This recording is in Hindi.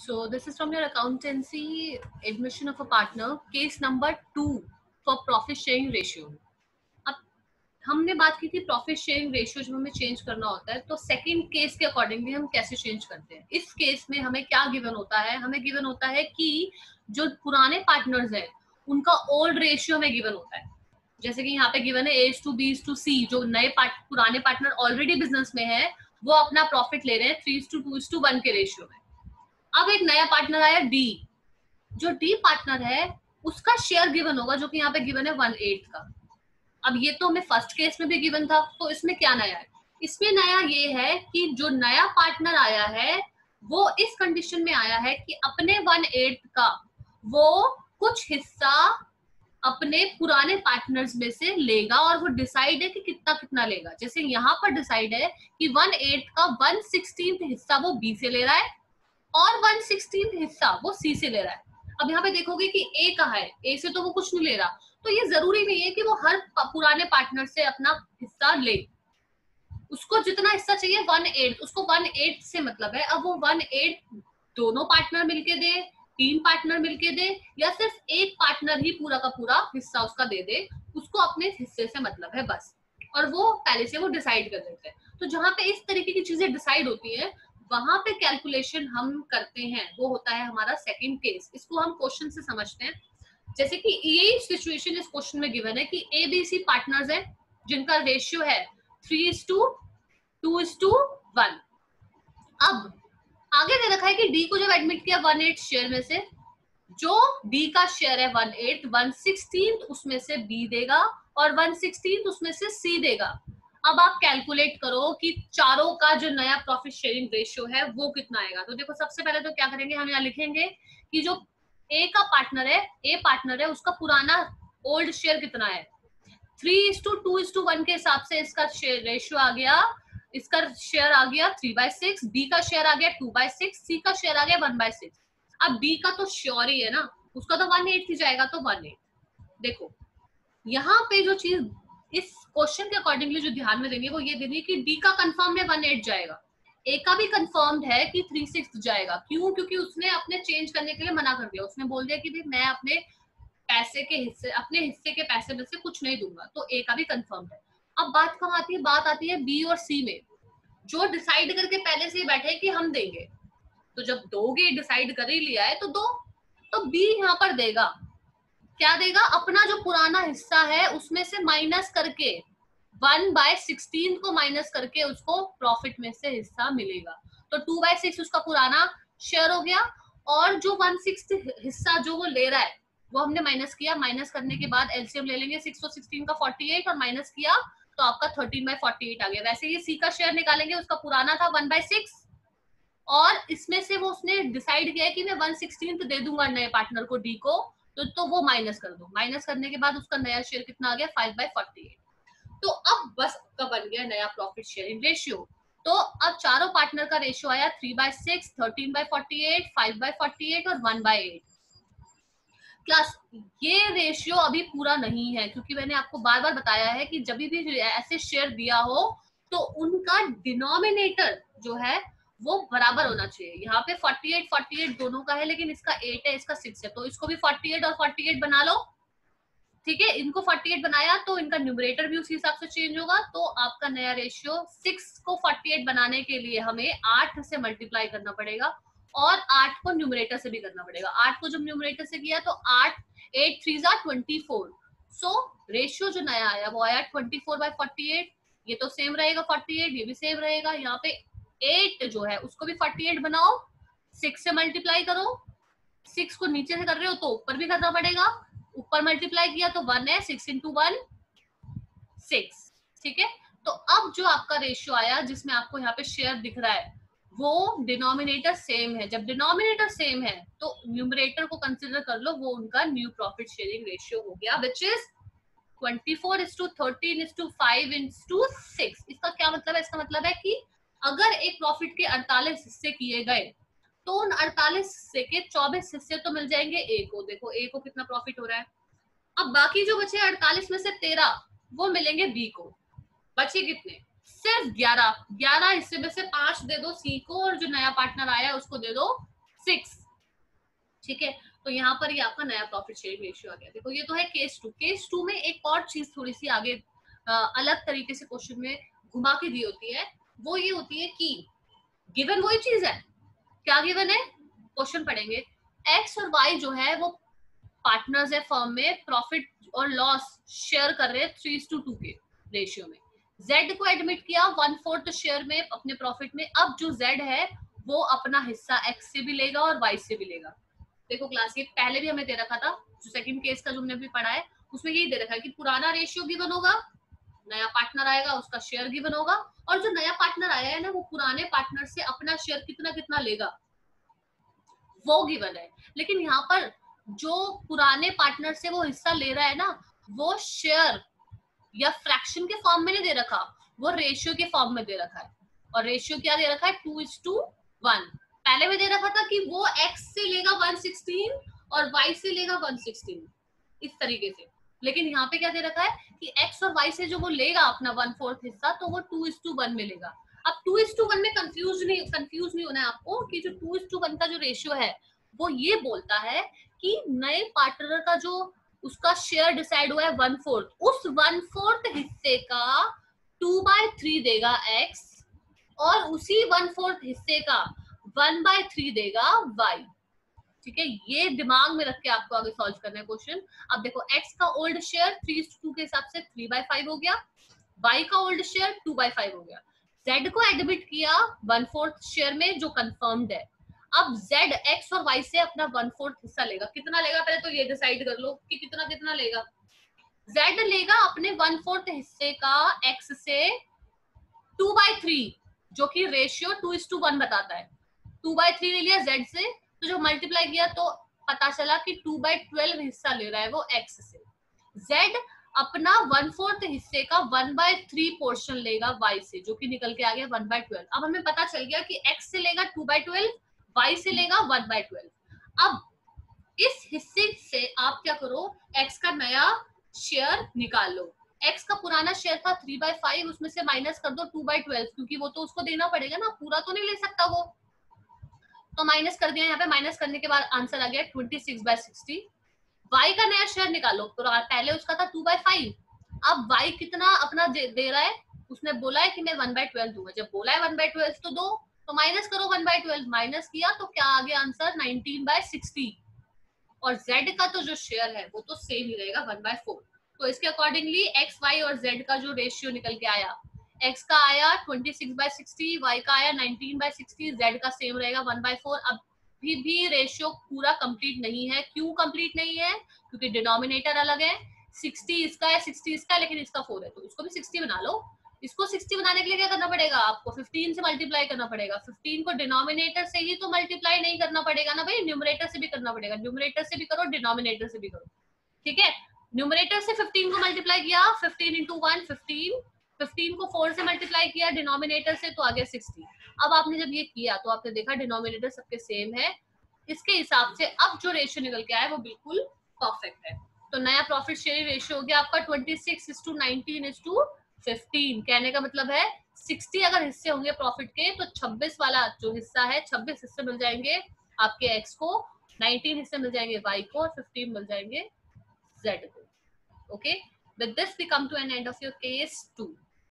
So this is from your accountancy admission of a partner, case number 2 for profit sharing ratio. अब हमने बात की थी प्रॉफिट शेयरिंग रेशियो जब हमें चेंज करना होता है तो सेकंड केस के अकॉर्डिंगली हम कैसे चेंज करते हैं. इस केस में हमें क्या गिवन होता है, हमें गिवन होता है कि जो पुराने पार्टनर्स हैं उनका ओल्ड रेशियो में गिवन होता है. जैसे कि यहाँ पे गिवन है A:B:C. जो नए पुराने पार्टनर ऑलरेडी बिजनेस में है वो अपना प्रॉफिट ले रहे हैं 3:2:1 के रेशियो में. अब एक नया पार्टनर आया डी. जो डी पार्टनर है उसका शेयर गिवन होगा जो कि यहाँ पे गिवन है 1/8 का. अब ये तो हमें फर्स्ट केस में भी गिवन था, तो इसमें क्या नया है? इसमें नया ये है कि जो नया पार्टनर आया है वो इस कंडीशन में आया है कि अपने 1/8 का वो कुछ हिस्सा अपने पुराने पार्टनर्स में से लेगा और वो डिसाइड है कि कितना कितना लेगा. जैसे यहाँ पर डिसाइड है कि 1/8 का 1/16 हिस्सा वो बी से ले रहा है और 1/16 हिस्सा वो सी से ले रहा है. अब यहाँ पे देखोगे कि ए कहाँ है, ए से तो वो कुछ नहीं ले रहा, तो ये जरूरी नहीं है कि वो हर पुराने पार्टनर से अपना हिस्सा ले. उसको जितना हिस्सा चाहिए 1/8, उसको 1/8 से मतलब है. अब वो 1/8 दोनों पार्टनर मिलके दे, 3 पार्टनर मिलके दे, या सिर्फ एक पार्टनर ही पूरा का पूरा हिस्सा उसका दे दे, उसको अपने हिस्से से मतलब है बस. और वो पहले से वो डिसाइड कर देते हैं. तो जहां पे इस तरीके की चीजें डिसाइड होती है वहां पे कैलकुलेशन हम करते हैं, वो होता है हमारा सेकंड केस. इसको हम क्वेश्चन से समझते हैं. जैसे कि यही सिचुएशन इस क्वेश्चन में गिवन है कि ABC पार्टनर्स है जिनका रेशियो है 3:2:1. अब आगे दे रखा है कि डी को जब एडमिट किया 1/8 शेयर में से, जो डी का शेयर है 1/8, 1/16 उसमें से बी देगा और 1/16 उसमें से सी देगा. अब आप कैलकुलेट करो कि चारों का जो नया प्रॉफिट शेयरिंग रेशियो है वो कितना आएगा. तो देखो सबसे पहले तो क्या करेंगे, हम यहाँ लिखेंगे कि जो ए का पार्टनर है, ए पार्टनर है, उसका पुराना ओल्ड शेयर कितना है. 3:2:1 के हिसाब से इसका शेयर रेशियो आ गया, इसका शेयर आ गया 3/6, बी का शेयर आ गया 2/6, सी का शेयर आ गया 1/6. अब बी का तो श्योर ही है ना, उसका तो 1/8 ही जाएगा, तो 1/8. देखो यहाँ पे जो चीज इस क्वेश्चन के अकॉर्डिंगली जो ध्यान में देनी है वो ये देनी है कि डी का कंफर्म है 1/8 जाएगा, ए का भी कंफर्म्ड है कि 3/6 जाएगा. क्यों? क्योंकि उसने अपने चेंज करने के लिए मना कर दिया. उसने बोल दिया कि भाई मैं अपने पैसे के हिस्से, अपने हिस्से के पैसे में से कुछ नहीं दूंगा. तो ए का भी कंफर्म है. अब बात कहाँ आती है? बात आती है बी और सी में, जो डिसाइड करके पहले से ही बैठे कि हम देंगे. तो जब दोगे, डिसाइड कर ही लिया है तो दो. तो बी यहाँ पर देगा, क्या देगा? अपना जो पुराना हिस्सा है उसमें से माइनस करके 1/16 को माइनस करके उसको प्रॉफिट में से हिस्सा मिलेगा. तो 2/6 उसका पुराना शेयर हो गया, और जो 1/6 हिस्सा जो वो ले रहा है वो हमने माइनस किया. माइनस करने के बाद एलसीएम ले लेंगे 6 और 16 का 48, और माइनस किया तो आपका 13/48 आ गया. वैसे ही सी का शेयर निकालेंगे, उसका पुराना था 1/6, और इसमें से वो उसने डिसाइड किया है कि मैं 1/16 दे दूंगा नए पार्टनर को डी को, तो वो माइनस कर दो. माइनस करने के बाद उसका नया शेयर कितना आ गया? 5/48. तो अब बस आपका बन गया नया प्रॉफिट शेयरिंग रेशियो. तो अब चारों पार्टनर का रेशियो आया 3/6, 13/48, 5/48 और 1/8. क्लास ये रेशियो अभी पूरा नहीं है, क्योंकि मैंने आपको बार बार बताया है कि जब भी ऐसे शेयर दिया हो तो उनका डिनोमिनेटर जो है वो बराबर होना चाहिए. यहाँ पे 48 दोनों का है, लेकिन इसका 8 है, इसका 6 है, तो इसको भी 48 और 48 बना लो. ठीक है, इनको 48 बनाया तो इनका न्यूमरेटर भी उसी हिसाब से चेंज होगा. तो आपका नया रेशियो 6 को 48 बनाने के लिए हमें 8 से मल्टीप्लाई करना पड़ेगा, और 8 को न्यूमरेटर से भी करना पड़ेगा. 8 को जब न्यूमरेटर से किया तो 8 3 24. सो रेशियो जो नया आया वो आया 24/48. ये तो सेम रहेगा 48, ये भी सेम रहेगा. यहाँ पे 8 जो है उसको भी 48 बनाओ, 6 से मल्टीप्लाई करो. 6 को नीचे से कर रहे हो तो ऊपर भी करना पड़ेगा. ऊपर मल्टीप्लाई किया तो 1 है, 6 × 1 6. ठीक है, तो अब जो आपका रेशियो आया जिसमें आपको यहाँ पे शेयर दिख रहा है वो डिनोमिनेटर सेम है. जब डिनोमिनेटर सेम है तो न्यूमरेटर को कंसिडर कर लो, वो उनका न्यू प्रॉफिट शेयरिंग रेशियो हो गया, विच इज 24:13:5:6. इसका क्या मतलब है? इसका मतलब है कि अगर एक प्रॉफिट के 48 हिस्से किए गए तो उन 48 हिस्से के 24 हिस्से तो मिल जाएंगे ए को. देखो ए को कितना प्रॉफिट हो रहा है. अब बाकी जो बचे 48 में से 13 वो मिलेंगे बी को. बचे कितने? सिर्फ 11. 11 हिस्से में से 5 दे दो सी को, और जो नया पार्टनर आया है उसको दे दो 6। ठीक है, तो यहाँ पर ये आपका नया प्रॉफिट शेयरिंग रेशियो आ गया। देखो ये तो है केस 2। केस 2 में एक और चीज थोड़ी सी आगे अलग तरीके से क्वेश्चन में घुमा के दी होती है। वो ये होती है कि गिवन वही चीज है, क्या गिवन है, क्वेश्चन पढ़ेंगे, एक्स और वाई जो है वो पार्टनर्स है फर्म में, प्रॉफिट और लॉस शेयर कर रहे हैं 3:2 के रेशियो में। जेड को एडमिट किया 1/4 शेयर में अपने प्रॉफिट में। अब जो जेड है वो अपना हिस्सा एक्स से भी लेगा और वाई से भी लेगा। देखो क्लास ये पहले भी हमें दे रखा था, जो सेकंड केस का जो हमने अभी पढ़ा है उसमें यही दे रखा है कि पुराना रेशियो गिवन होगा, नया पार्टनर आएगा उसका शेयर गिवन होगा, और जो नया पार्टनर आया है ना वो पुराने पार्टनर से अपना शेयर कितना कितना लेगा वो गिवन है। लेकिन यहाँ पर जो पुराने पार्टनर से वो हिस्सा ले रहा है ना, वो शेयर या फ्रैक्शन के फॉर्म में नहीं दे रखा, वो रेशियो के फॉर्म में दे रखा है। और रेशियो क्या दे रखा है, 2:1। पहले में दे रखा था कि वो x से लेगा 116 और y से लेगा 116, इस तरीके से। लेकिन यहाँ पे क्या दे रखा है कि x और y से जो वो लेगा अपना 1/4 हिस्सा, तो वो 2:1 में लेगा। अब 2:1 में कंफ्यूज नहीं होना है आपको कि जो 2:1 का जो रेशियो है वो ये बोलता है कि नए पार्टनर का जो उसका शेयर डिसाइड हुआ है 1/4, उस 1/4 हिस्से का 2/3 देगा x और उसी 1/4 हिस्से का 1/3 देगा y। ठीक है, ये दिमाग में रख के आपको आगे सॉल्व करना है क्वेश्चन। अब देखो x का ओल्ड शेयर 3:2 के हिसाब से 3/5 हो गया, y का ओल्ड शेयर 2/5 हो गया। z को एडमिट किया 1/4 शेयर में जो कंफर्म्ड है। अब z x और y से अपना 1/4 हिस्सा लेगा। कितना लेगा पहले तो ये डिसाइड कर लो कि कितना कितना लेगा। z लेगा अपने 1/4 हिस्से का x से 2/3, जो कि रेशियो 2:1 बताता है। 2/3 ले लिया z से, तो जो मल्टीप्लाई किया तो पता चला कि 2/12 हिस्सा ले रहा है वो x से। z अपना 1/4 हिस्से का 1/3 पोर्शन लेगा y से, जो कि निकल के आ गया 1/12। अब हमें पता चल गया कि x से लेगा 2/12, y से लेगा 1/12। अब इस हिस्से से आप क्या करो, x का नया शेयर निकाल लो। x का पुराना शेयर था 3/5, उसमें से माइनस कर दो 2/12, क्योंकि वो तो उसको देना पड़ेगा ना, पूरा तो नहीं ले सकता वो, तो माइनस कर दिया। यहाँ पे माइनस करने के बाद आंसर आ गया 26/60। y का नया शेयर निकालो, तो पहले उसका था 2/5, अब y कितना अपना दे रहा है, उसने बोला है कि मैं 1/12 दूंगा, जब बोला है 1/12 तो दो, तो माइनस करो 1/12, माइनस किया तो क्या आ गया आंसर 19/60। और z का तो जो शेयर है वो तो सेम ही रहेगा 1/4। तो इसके अकॉर्डिंगली x, y और z का जो रेशियो निकल के आया, x का आया 26/60, y का आया 19/60, z का सेम रहेगा 1/4। अभी भी रेशियो पूरा कंप्लीट नहीं है। क्यों कंप्लीट नहीं है, क्योंकि डिनोमिनेटर अलग है। 60 इसका है, 60 इसका है, लेकिन इसका 4 है, तो इसको भी 60 बना लो। इसको 60 बनाने के लिए क्या करना पड़ेगा, आपको 15 से मल्टीप्लाई करना पड़ेगा। 15 को डिनोमिनेटर से ही तो मल्टीप्लाई नहीं करना पड़ेगा ना भाई, न्यूमरेटर से भी करना पड़ेगा। न्यूमरेटर से भी करो, डिनोमिनेटर से भी करो। ठीक है, न्यूमरेटर से 15 को मल्टीप्लाई किया, 15 इंटू 1 15, 15 को 4 से मल्टीप्लाई किया डिनोमिनेटर से, तो आ गया 60। अब आपने जब ये किया तो आपने देखा डिनोमिनेटर सबके सेम है, इसके हिसाब से अब जो रेशियो निकल के आया वो बिल्कुल परफेक्ट है। तो नया प्रॉफिट शेयरिंग रेशियो हो गया आपका 26:19:15। कहने का मतलब है 60 अगर हिस्से होंगे प्रॉफिट के, तो 26 वाला जो हिस्सा है, 26 हिस्से मिल जाएंगे आपके एक्स को, 19 हिस्से मिल जाएंगे वाई को, और 15 मिल जाएंगे z को। Okay, with this we come to an end of your case 2.